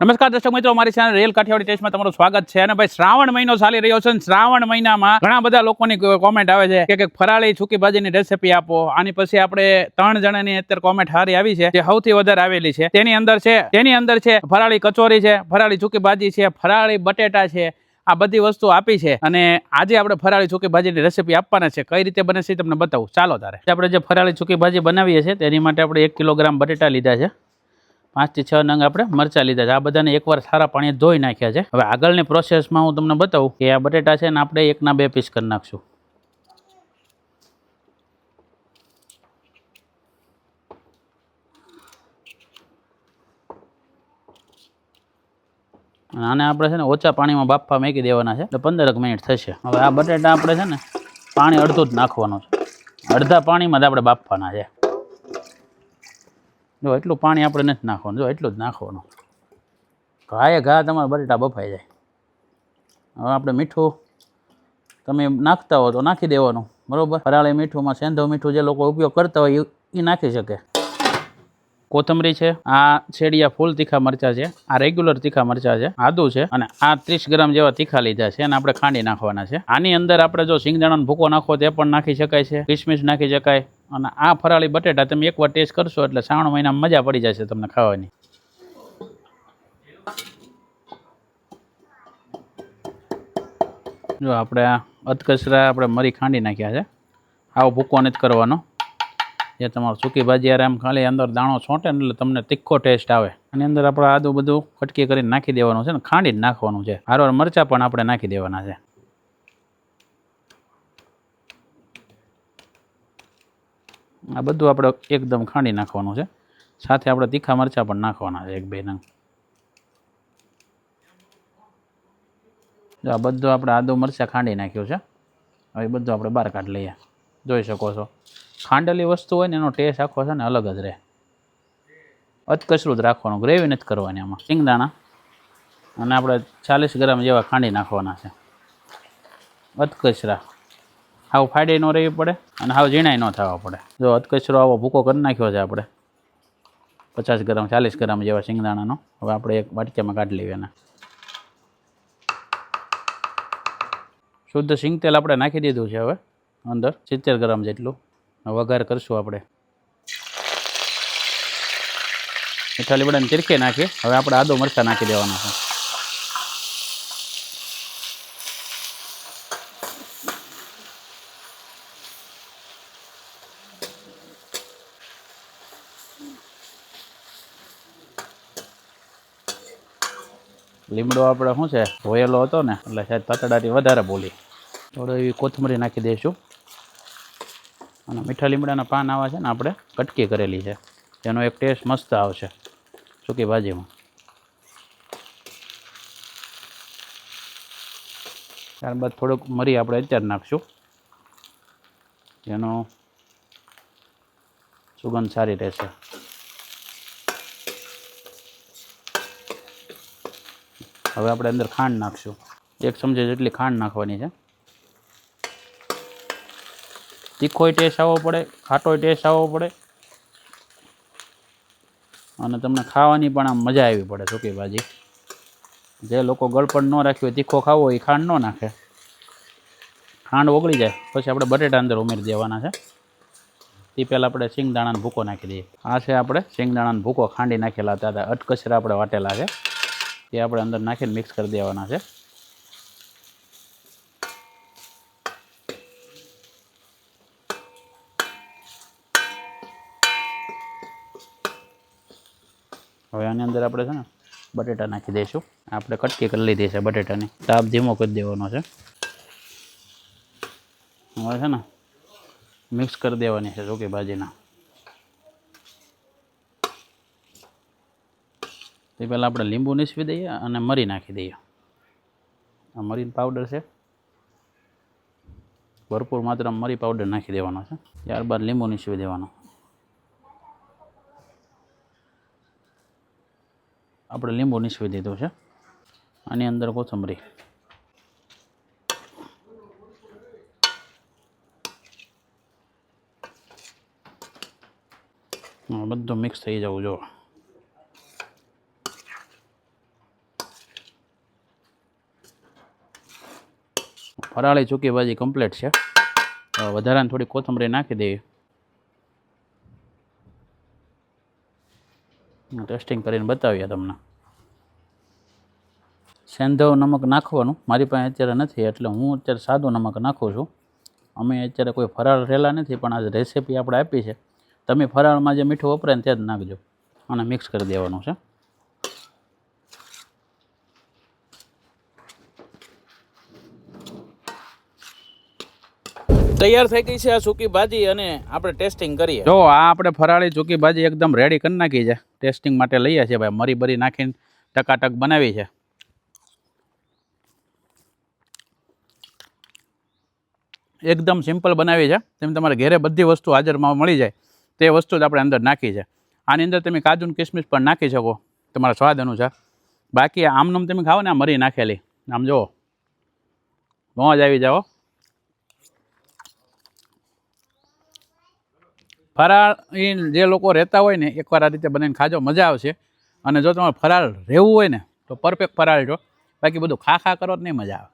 નમસ્કાર દર્શક મિત્રો, અમારી ચેનલ રેલ કાઠિયાવાડી ટેસ્ટમાં તમારું સ્વાગત છે. અને ભાઈ શ્રાવણ મહિનો ચાલી રહ્યો છે. શ્રાવણ મહિનામાં ઘણા બધા લોકોની કોમેન્ટ આવે છે કે ફરાળી સૂકી ભાજીની રેસીપી આપો. આની પછી આપણે 3 જણાની અત્યારે કોમેન્ટ સારી આવી છે, જે સૌથી વધારે આવેલી છે. તેની અંદર છે ફરાળી કચોરી છે, ફરાળી સૂકી ભાજી છે, ફરાળી બટેટા છે. આ બધી વસ્તુ આપી છે અને આજે આપણે ફરાળી સૂકી ભાજીની રેસીપી આપવાના છે. કઈ રીતે બને છે તમને બતાવું. ચાલો તારે આપણે જે ફરાળી સૂકી ભાજી બનાવીએ છીએ તેની માટે આપણે 1 કિલોગ્રામ બટેટા લીધા છે. 5 થી 6 નંગ આપણે મરચા લીધા છે. આ બધાને એકવાર સારા પાણી ધોઈ નાખ્યા છે. હવે આગળની પ્રોસેસમાં હું તમને બતાવું કે આ બટેટા છે ને આપણે 1 ના 2 પીસ કરી નાખશું. આને આપણે છે ને ઓછા પાણીમાં બાફવા મૂકી દેવાના છે, એટલે 15 મિનિટ થશે. હવે આ બટેટા આપણે છે ને પાણી અડધું જ નાખવાનું છે, અડધા પાણીમાં જ આપણે બાફવાના છે. જો એટલું પાણી આપણે નથી નાખવાનું, જો એટલું જ નાખવાનું. ઘાએ ઘા તમારા બટેટા બફાઈ જાય. હવે આપણે મીઠું તમે નાખતા હો તો નાખી દેવાનું, બરોબર. ફરાળી મીઠુંમાં સેંધવ મીઠું જે લોકો ઉપયોગ કરતા હોય એ નાખી શકે. કોથમરી છે, આ શેડિયા ફૂલ તીખા મરચા છે, આ રેગ્યુલર તીખા મરચા છે, આદુ છે અને આ 30 ગ્રામ જેવા તીખા લીધા છે અને આપણે ખાંડી નાખવાના છે. આની અંદર આપણે જો સિંગદાણાનો ભૂકો નાખવો તે પણ નાખી શકાય છે, કિસમિસ નાખી શકાય. અને આ ફરાળી બટેટા તમે એકવાર ટેસ્ટ કરશો એટલે શ્રાવણ મહિનામાં મજા પડી જશે તમને ખાવાની. જો આપણે આ અધકચરા આપણે મરી ખાંડી નાખ્યા છે. આવો ભૂકો નથી કરવાનો, જે તમારું સૂકી ભાજી યાર આમ ખાલી અંદર દાણો છોંટે ને એટલે તમને તીખો ટેસ્ટ આવે. આની અંદર આપણે આદું બધું કટકી કરીને નાખી દેવાનું છે ને ખાંડી જ નાખવાનું છે. હારવાર મરચાં પણ આપણે નાખી દેવાના છે. આ બધું આપણે એકદમ ખાંડી નાખવાનું છે. સાથે આપણે તીખા મરચાં પણ નાખવાના છે 1-2 નંગ. જો આ બધું આપણે આદુ મરચાં ખાંડી નાખ્યું છે. હવે બધું આપણે બહાર કાઢી લઈએ. જોઈ શકો છો ખાંડેલી વસ્તુ હોય ને એનો ટેસ્ટ આખો છે ને અલગ જ રહે. અધકચરું જ રાખવાનું, ગ્રેવી નથી કરવાની. આમાં સિંગદાણા અને આપણે 40 ગ્રામ જેવા ખાંડી નાખવાના છે. અધકચરા હાવ ફાડી ન રહેવી પડે અને હાવ ઝીણાઈ ન થવા પડે. જો અધકચરો આવો ભૂકો કરી નાખ્યો છે આપણે 50 ગ્રામ 40 ગ્રામ જેવા સિંગદાણાનો. હવે આપણે એક વાટકામાં કાઢી લઈએ એને. શુદ્ધ સિંગ તેલ આપણે નાખી દીધું છે. હવે અંદર 70 ગ્રામ જેટલું વઘાર કરશું આપણે. મીઠા લીમડાને ચીરકી નાખી હવે આપણે આદુ મરચાં નાખી દેવાના છે. લીમડો આપણે શું છે ધોયેલો હતો ને એટલે શાયદ પાતળાથી વધારે બોલી. થોડો એવી કોથમરી નાખી દઈશું અને મીઠા લીમડાના પાન આવા છે ને આપણે કટકી કરેલી છે, જેનો એક ટેસ્ટ મસ્ત આવશે સૂકી ભાજીમાં. ત્યારબાદ થોડુંક મરી આપણે અત્યારે નાખશું, જેનો સુગંધ સારી રહેશે. હવે આપણે અંદર ખાંડ નાખશું, 1 ચમચી જેટલી ખાંડ નાખવાની છે. તીખોય ટેસ્ટ આવવો પડે, ખાટોય ટેસ્ટ આવવો પડે અને તમને ખાવાની પણ આમ મજા આવી પડે સૂકી ભાજી. જે લોકો ગળપણ ન રાખ્યું હોય, તીખો ખાવો હોય, એ ખાંડ ન નાખે. ખાંડ ઓગળી જાય પછી આપણે બટેટા અંદર ઉમેરી દેવાના છે. તે પહેલાં આપણે સિંગદાણાનો ભૂકો નાખી દઈએ. આ છે આપણે સિંગદાણાનો ભૂકો ખાંડી નાખેલા હતા, અધકચરા આપણે વાટેલા છે, તે આપણે અંદર નાખીને મિક્સ કરી દેવાના છે. હવે આની અંદર આપણે છે ને બટેટા નાખી દઈશું. આપણે કટકી કરી લીધી છે બટેટાની. તાપ ધીમો કરી દેવાનો છે. હવે છે ને મિક્સ કરી દેવાની છે સૂકી ભાજીના. તે પહેલાં આપણે લીંબુ નીસવી દઈએ અને મરી નાખી દઈએ. આ મરીનો પાવડર છે, ભરપૂર માત્રામાં મરી પાવડર નાખી દેવાનો છે. ત્યારબાદ લીંબુ નીસવી દેવાનું. આપણે લીંબુ નીસવી દીધું છે. આની અંદર કોથમરી. બધું મિક્સ થઈ જવું જો. ફરાળી સૂકી ભાજી કમ્પ્લીટ છે. વધારાની થોડી કોથમરી નાખી દઈએ. ટેસ્ટિંગ કરીને બતાવીએ તમને. સેંધવ નમક નાખવાનું મારી પાસે અત્યારે નથી, એટલે હું અત્યારે સાદું નમક નાખું છું. અમે અત્યારે કોઈ ફરાળ રહેલા નથી, પણ આ રેસીપી આપણે આપી છે. તમે ફરાળમાં જે મીઠું વપરાય ને ત્યાં જ નાખજો. અને મિક્સ કરી દેવાનું છે. તૈયાર થઈ ગઈ છે આ સૂકી ભાજી અને આપણે ટેસ્ટિંગ કરીએ. જો આ આપણે ફરાળી સૂકી ભાજી એકદમ રેડી કરી નાખી છે. ટેસ્ટિંગ માટે લઈએ છીએ ભાઈ. મરી બરી નાખીને ટકાટક બનાવી છે. એકદમ સિમ્પલ બનાવી છે. તેમ તમારે ઘરે બધી વસ્તુ હાજરમાં મળી જાય તે વસ્તુ જ આપણે અંદર નાખી છે. આની અંદર તમે કાજુ અને કિસમિસ પણ નાખી શકો તમારા સ્વાદ અનુસાર. બાકી આમનામ તમે ખાઓ ને આ મરી નાખેલી, આમ જુઓ મોજ આવી જાઓ. ફરાળ જે લોકો રહેતા હોય ને એકવાર આ રીતે બનાવીને ખાજો, મજા આવશે. અને જો તમારે ફરાળ રહેવું હોય ને તો પરફેક્ટ ફરાળ જો. બાકી બધું ખા કરો તો નહીં મજા આવે.